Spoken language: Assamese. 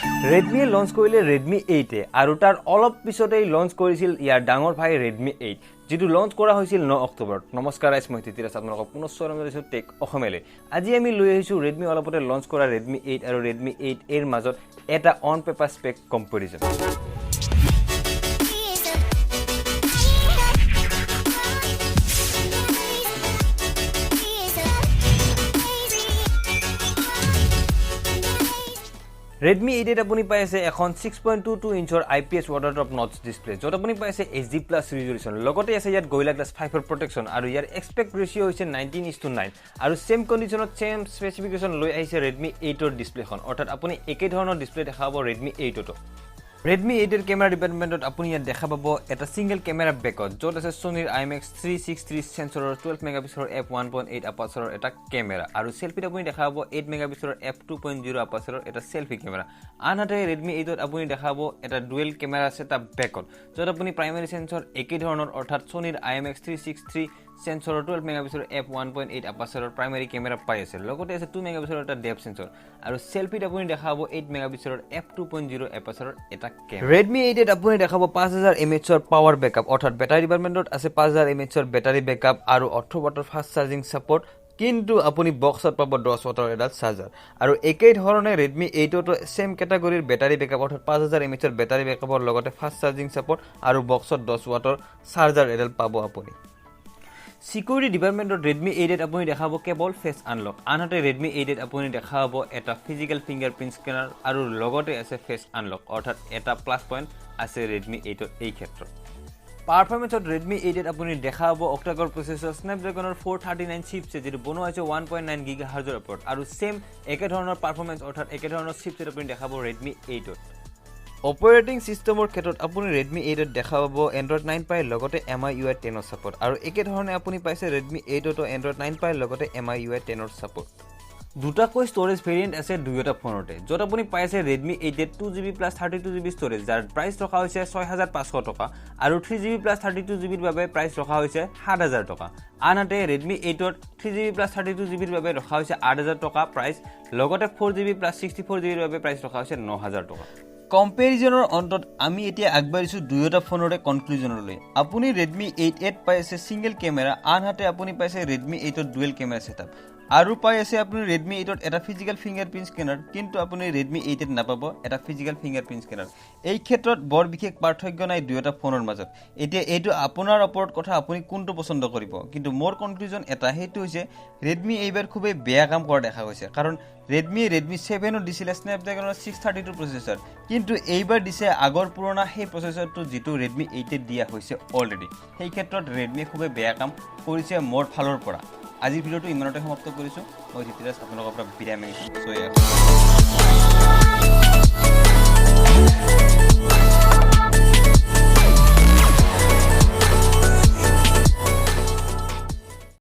Redmi launch কৰিলে Redmi 8 আৰু তাৰ অলপ পিছতেই launch কৰিছিল ইয়াৰ ডাঙৰ ভাই Redmi 8 যেটো launch কৰা হৈছিল 9 অক্টোবৰত নমস্কাৰ আইছ মই তিতিৰাজ আপোনালোকক পুনশ্চৰণ কৰিছো টেক অসমেলে আজি আমি লৈ আহিছো Redmi অলপতে launch কৰা Redmi 8 আৰু Redmi 8 এৰ মাজত এটা অন পেপাৰ স্পেক কম্পাৰিজন Redmi 8 আপুনি পাইছে এখন 6.22 ইঞ্চৰ IPS waterproof notch display যত আপুনি পাইছে HD+ resolution লগতে আছে ইয়াত Gorilla Glass 5 protection আৰু ইয়াৰ aspect ratio হৈছে 19:9 আৰু same conditionত same specification লৈ আহিছে Redmi 8 ৰ ডিসপ্লেখন অৰ্থাৎ আপুনি একে ধৰণৰ ডিসপ্লে দেখাব Redmi 8 ত Redmi 8 এর ক্যামেরা ডিপার্টমেন্টত আপুনি ইয়াত দেখা পাব এটা সিঙ্গেল ক্যামেরা ব্যাকত যত আছে Sonyৰ IMX 363 সেন্সৰৰ 12 মেগাপিক্সেলৰ f1.8 আপাৰচাৰৰ এটা ক্যামেৰা আৰু সেলফিত আপুনি দেখা পাব 8 মেগাপিক্সেলৰ f2.0 আপাৰচাৰৰ এটা সেলফি ক্যামেৰা আনহাতে Redmi 8 ত আপুনি দেখা পাব এটা ডুৱেল ক্যামেৰা সেটআপ ব্যাকত যত আপুনি প্ৰাইমাৰী সেন্সৰ একে ধৰণৰ অৰ্থাৎ Sonyৰ IMX 363 সেন্সৰৰ 12 মেগাপিক্সেলৰ f1.8 আপাৰচাৰৰ প্ৰাইমাৰী ক্যামেৰা পাই আছে লগতে আছে 2 মেগাপিক্সেলৰ এটা ডেপথ সেন্সৰ আৰু সেলফিত আপুনি দেখা পাব 8 মেগাপিক্সেলৰ f2.0 আপাৰচাৰৰ এটা ক্যামেৰা Redmi 8 ত আপুনি দেখা পাব 5000 mAh ৰ পাৱাৰ ব্যাকআপ অৰ্থাৎ ব্যাটাৰী ডিপাৰ্টমেন্টত আছে 5000 mAh ৰ ব্যাটাৰী ব্যাকআপ আৰু 18 ওয়াটৰ ফাষ্ট চাৰ্জিং সাপোৰ্ট কিন্তু আপুনি বক্সত পাব 10 ওয়াটৰ এডাল চাৰ্জাৰ আৰু একেই ধৰণে Redmi 8 টো সেম ক্যাটাগৰীৰ ব্যাটাৰী ব্যাকআপ অৰ্থাৎ 5000 mAh ৰ ব্যাটাৰী ব্যাকআপৰ লগতে ফাষ্ট চাৰ্জিং সাপোৰ্ট আৰু বক্সত 10 ওয়াটৰ চাৰ্জাৰ এডাল পাব আপুনি Security ডিপাৰ্টমেন্টৰ Redmi 8 ত আপুনি দেখাব কেবল ফেস আনলক আনহাতে Redmi 8 ত আপুনি দেখাব এটা ফিজিক্যাল ফিংগাৰপ্ৰিন্ট স্ক্যানাৰ আৰু লগতে আছে ফেস আনলক অৰ্থাৎ এটা প্লাস পইণ্ট আছে Redmi 8 ত এই ক্ষেত্ৰত পাৰফৰমেন্সত Redmi 8 ত আপুনি দেখাব অক্টা-কোৰ প্ৰচেছৰ Snapdragon 439 চিপছেট যেটো বনোৱা হৈছে 1.9 GHz ৰ ওপৰত আৰু সেম একে ধৰণৰ পাৰফৰমেন্স অৰ্থাৎ একে ধৰণৰ চিপছেট আপুনি দেখাব Redmi 8 ত Operating systemৰ ক্ষেত্ৰত আপুনি Redmi 8 ত দেখা পাব Android 9 পাই লগতে MIUI 10 ৰ সাপোৰ্ট আৰু একে ধৰণে আপুনি পাইছে Redmi 8 ত Android 9 পাই লগতে MIUI 10 ৰ সাপোৰ্ট দুটাকৈ ষ্টৰেজ ভেৰিয়েন্ট আছে দুয়োটা ফোনতে যত আপুনি পাইছে Redmi 8 ত 2GB + 32GB ষ্টৰেজ যাৰ প্ৰাইস ৰখা হৈছে 6500 টকা আৰু 3GB + 32GB ৰ বাবে প্ৰাইস ৰখা হৈছে 7000 টকা আনহাতে Redmi 8 ত 3GB + 32GB ৰ বাবে ৰখা হৈছে 8000 টকা প্ৰাইস লগতে 4GB + 64GB ৰ বাবে প্ৰাইস ৰখা হৈছে 9000 টকা কম্পেৰিজনৰ অন্তত আমি এতিয়া আগবাঢ়িছো দুয়োটা ফোনৰে কনক্লুজনলৈ আপুনি Redmi 8 পাইছে সিঙ্গেল ক্যামেৰা আনহাতে আপুনি পাইছে Redmi 8 ত ডুৱেল ক্যামেৰা সেটআপ আৰু পাই আছে আপুনি Redmi 8 ত এটা ফিজিক্যাল ফিংগাৰপ্ৰিন্ট স্ক্যানাৰ কিন্তু আপুনি Redmi 8 ত নাপাব এটা ফিজিক্যাল ফিংগাৰপ্ৰিন্ট স্ক্যানাৰ এই ক্ষেত্ৰত বৰ বিশেষ পাৰ্থক্য নাই দুয়োটা ফোনৰ মাজত এতিয়া এইটো আপোনাৰ ওপৰত কথা আপুনি কোনটো পছন্দ কৰিব কিন্তু মোৰ কনক্লুজন এটা হেতু হৈছে Redmi এইবাৰ খুবেই বেয়া কাম কৰা দেখা গৈছে কাৰণ Redmi 7 ত দিছিল Snapdragon 632 প্ৰচেছৰ কিন্তু এইবাৰ দিছে আগৰ পুৰণা সেই প্ৰচেছৰটো যেটো Redmi 8 ত দিয়া হৈছে অলৰেডি সেই ক্ষেত্ৰত Redmi খুবেই বেয়া কাম কৰিছে মোৰ ফালৰ পৰা আজিৰ ভিডিওটো ইমানতে সমাপ্ত কৰিছো মই তিতিৰাজ আপোনালোকৰ পৰা বিদায় মাগিছো